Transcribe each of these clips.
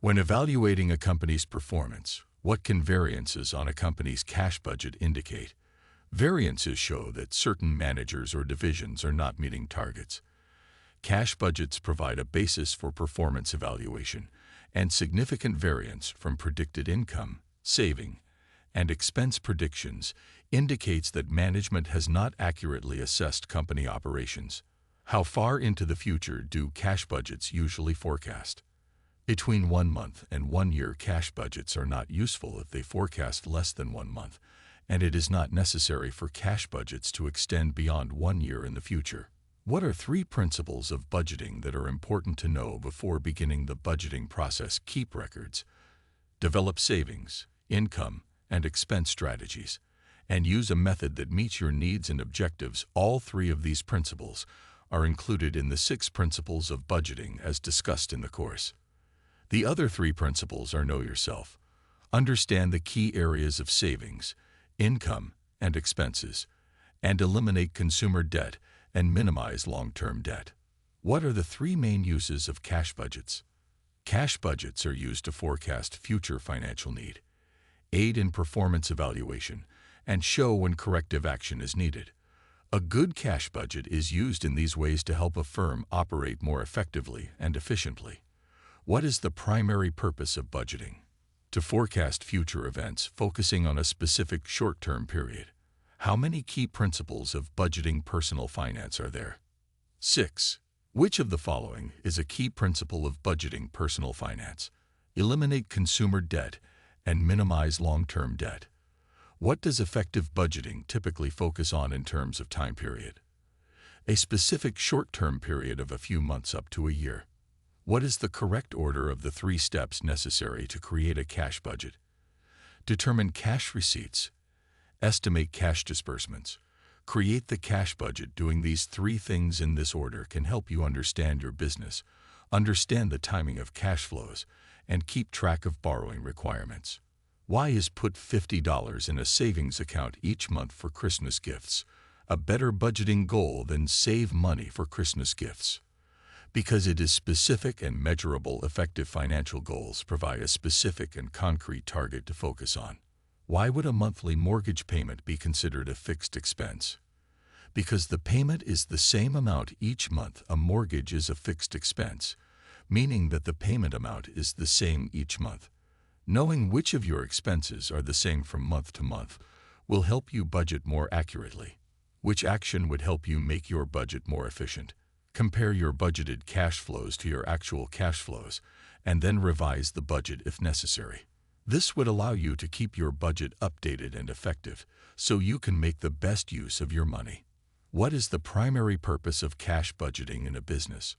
When evaluating a company's performance, what can variances on a company's cash budget indicate? Variances show that certain managers or divisions are not meeting targets. Cash budgets provide a basis for performance evaluation, and significant variance from predicted income, saving, and expense predictions indicates that management has not accurately assessed company operations. How far into the future do cash budgets usually forecast? Between 1 month and 1 year cash budgets are not useful if they forecast less than 1 month, and it is not necessary for cash budgets to extend beyond 1 year in the future. What are 3 principles of budgeting that are important to know before beginning the budgeting process? Keep records, develop savings, income, and expense strategies, and use a method that meets your needs and objectives. All 3 of these principles are included in the 6 principles of budgeting as discussed in the course. The other 3 principles are: know yourself, understand the key areas of savings, income, and expenses, and eliminate consumer debt and minimize long-term debt. What are the 3 main uses of cash budgets? Cash budgets are used to forecast future financial need, aid in performance evaluation, and show when corrective action is needed. A good cash budget is used in these ways to help a firm operate more effectively and efficiently. What is the primary purpose of budgeting? To forecast future events, focusing on a specific short-term period. How many key principles of budgeting personal finance are there? 6. Which of the following is a key principle of budgeting personal finance? Eliminate consumer debt and minimize long-term debt. What does effective budgeting typically focus on in terms of time period? A specific short-term period of a few months up to a year. What is the correct order of the 3 steps necessary to create a cash budget? Determine cash receipts. Estimate cash disbursements. Create the cash budget. Doing these 3 things in this order can help you understand your business, understand the timing of cash flows, and keep track of borrowing requirements. Why is put $50 in a savings account each month for Christmas gifts a better budgeting goal than save money for Christmas gifts? Because it is specific and measurable. Effective financial goals provide a specific and concrete target to focus on. Why would a monthly mortgage payment be considered a fixed expense? Because the payment is the same amount each month. A mortgage is a fixed expense, meaning that the payment amount is the same each month. Knowing which of your expenses are the same from month to month will help you budget more accurately. Which action would help you make your budget more efficient? Compare your budgeted cash flows to your actual cash flows, and then revise the budget if necessary. This would allow you to keep your budget updated and effective, so you can make the best use of your money. What is the primary purpose of cash budgeting in a business?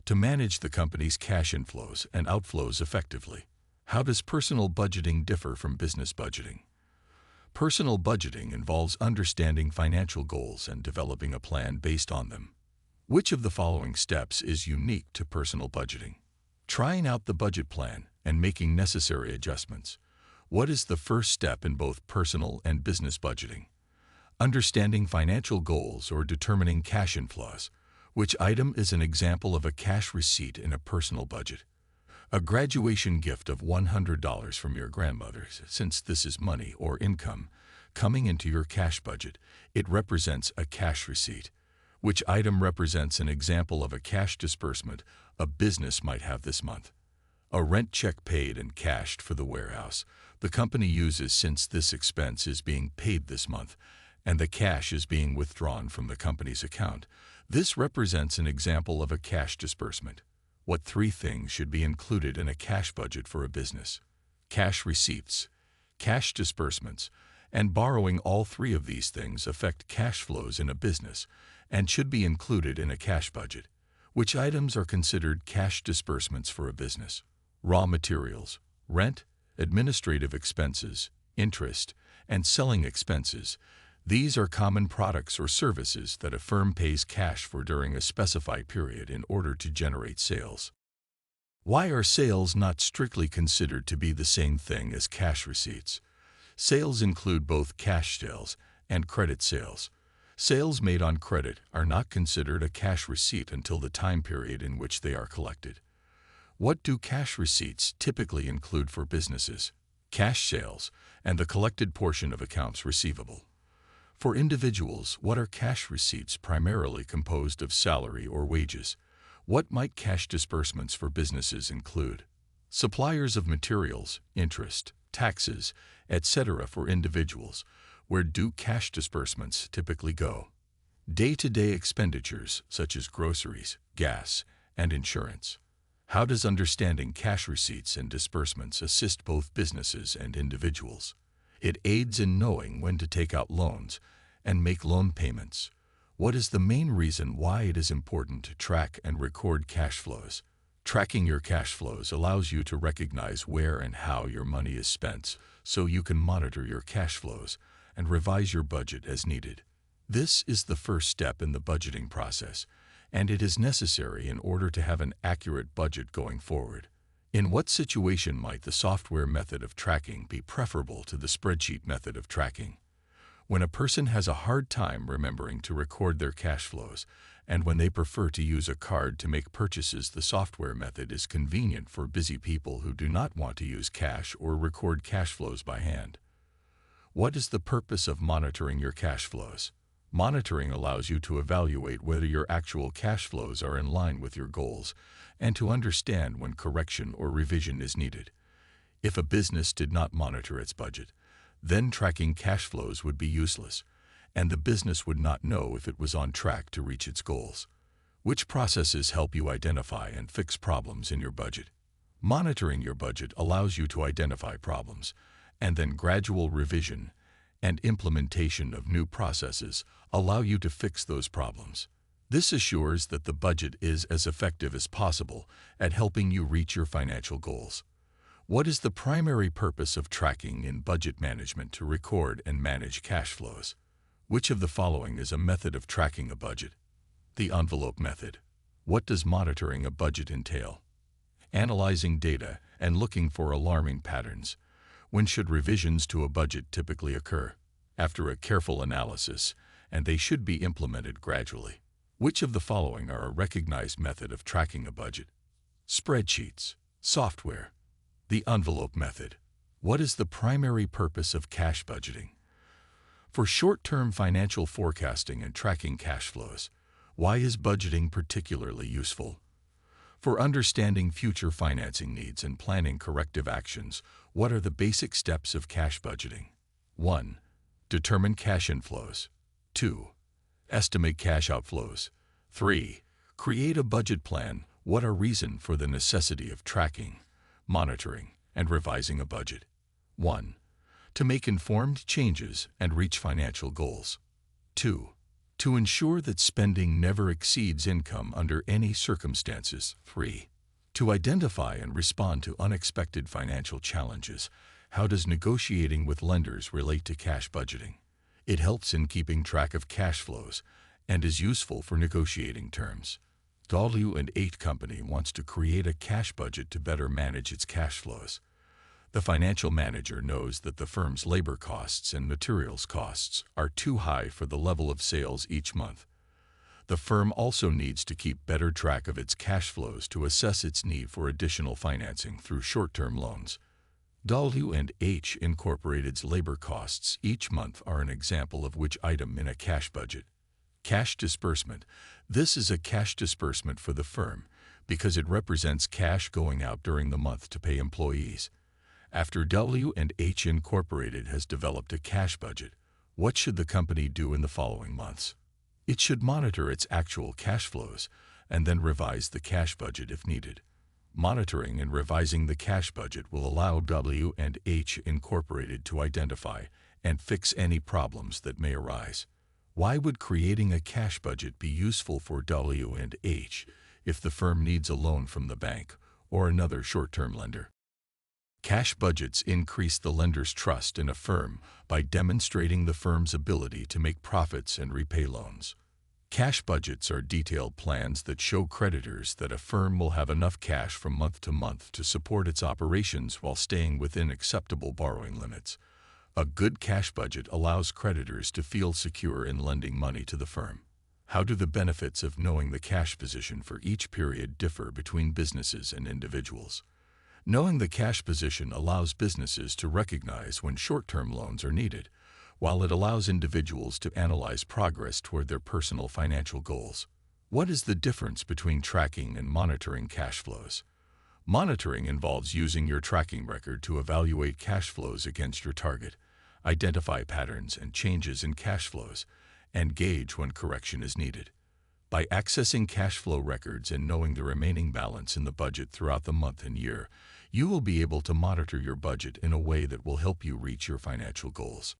To manage the company's cash inflows and outflows effectively. How does personal budgeting differ from business budgeting? Personal budgeting involves understanding financial goals and developing a plan based on them. Which of the following steps is unique to personal budgeting? Trying out the budget plan and making necessary adjustments. What is the first step in both personal and business budgeting? Understanding financial goals or determining cash inflows. Which item is an example of a cash receipt in a personal budget? A graduation gift of $100 from your grandmother. Since this is money or income coming into your cash budget, it represents a cash receipt. Which item represents an example of a cash disbursement a business might have this month? A rent check paid and cashed for the warehouse the company uses since this expense is being paid this month, and the cash is being withdrawn from the company's account. This represents an example of a cash disbursement. What 3 things should be included in a cash budget for a business? Cash receipts, cash disbursements, and borrowing. All 3 of these things affect cash flows in a business and should be included in a cash budget. Which items are considered cash disbursements for a business? Raw materials, rent, administrative expenses, interest, and selling expenses. These are common products or services that a firm pays cash for during a specified period in order to generate sales. Why are sales not strictly considered to be the same thing as cash receipts? Sales include both cash sales and credit sales. Sales made on credit are not considered a cash receipt until the time period in which they are collected. What do cash receipts typically include for businesses? Cash sales and the collected portion of accounts receivable. For individuals, what are cash receipts primarily composed of salary or wages? What might cash disbursements for businesses include? Suppliers of materials, interest, taxes, etc. For individuals, where do cash disbursements typically go? Day-to-day expenditures such as groceries, gas, and insurance. How does understanding cash receipts and disbursements assist both businesses and individuals? It aids in knowing when to take out loans and make loan payments. What is the main reason why it is important to track and record cash flows? Tracking your cash flows allows you to recognize where and how your money is spent, so you can monitor your cash flows and revise your budget as needed. This is the first step in the budgeting process, and it is necessary in order to have an accurate budget going forward. In what situation might the software method of tracking be preferable to the spreadsheet method of tracking? When a person has a hard time remembering to record their cash flows, and when they prefer to use a card to make purchases, the software method is convenient for busy people who do not want to use cash or record cash flows by hand. What is the purpose of monitoring your cash flows? Monitoring allows you to evaluate whether your actual cash flows are in line with your goals and to understand when correction or revision is needed. If a business did not monitor its budget, then tracking cash flows would be useless, and the business would not know if it was on track to reach its goals. Which processes help you identify and fix problems in your budget? Monitoring your budget allows you to identify problems, and then gradual revision and implementation of new processes allow you to fix those problems. This assures that the budget is as effective as possible at helping you reach your financial goals. What is the primary purpose of tracking in budget management to record and manage cash flows? Which of the following is a method of tracking a budget? The envelope method. What does monitoring a budget entail? Analyzing data and looking for alarming patterns. When should revisions to a budget typically occur? After a careful analysis, and they should be implemented gradually. Which of the following are a recognized method of tracking a budget? Spreadsheets, software. The envelope method. What is the primary purpose of cash budgeting? For short-term financial forecasting and tracking cash flows. Why is budgeting particularly useful? For understanding future financing needs and planning corrective actions, what are the basic steps of cash budgeting? 1. Determine cash inflows. 2. Estimate cash outflows. 3. Create a budget plan. What are reasons for the necessity of tracking, monitoring, and revising a budget? 1. To make informed changes and reach financial goals. 2. To ensure that spending never exceeds income under any circumstances. 3. To identify and respond to unexpected financial challenges. How does negotiating with lenders relate to cash budgeting? It helps in keeping track of cash flows and is useful for negotiating terms. W&H Company wants to create a cash budget to better manage its cash flows. The financial manager knows that the firm's labor costs and materials costs are too high for the level of sales each month. The firm also needs to keep better track of its cash flows to assess its need for additional financing through short-term loans. W&H Incorporated's labor costs each month are an example of which item in a cash budget. Cash disbursement. This is a cash disbursement for the firm because it represents cash going out during the month to pay employees. After W&H Incorporated has developed a cash budget, what should the company do in the following months? It should monitor its actual cash flows and then revise the cash budget if needed. Monitoring and revising the cash budget will allow W&H Incorporated to identify and fix any problems that may arise. Why would creating a cash budget be useful for W&H if the firm needs a loan from the bank or another short-term lender? Cash budgets increase the lender's trust in a firm by demonstrating the firm's ability to make profits and repay loans. Cash budgets are detailed plans that show creditors that a firm will have enough cash from month to month to support its operations while staying within acceptable borrowing limits. A good cash budget allows creditors to feel secure in lending money to the firm. How do the benefits of knowing the cash position for each period differ between businesses and individuals? Knowing the cash position allows businesses to recognize when short-term loans are needed, while it allows individuals to analyze progress toward their personal financial goals. What is the difference between tracking and monitoring cash flows? Monitoring involves using your tracking record to evaluate cash flows against your target, identify patterns and changes in cash flows, and gauge when correction is needed. By accessing cash flow records and knowing the remaining balance in the budget throughout the month and year, you will be able to monitor your budget in a way that will help you reach your financial goals.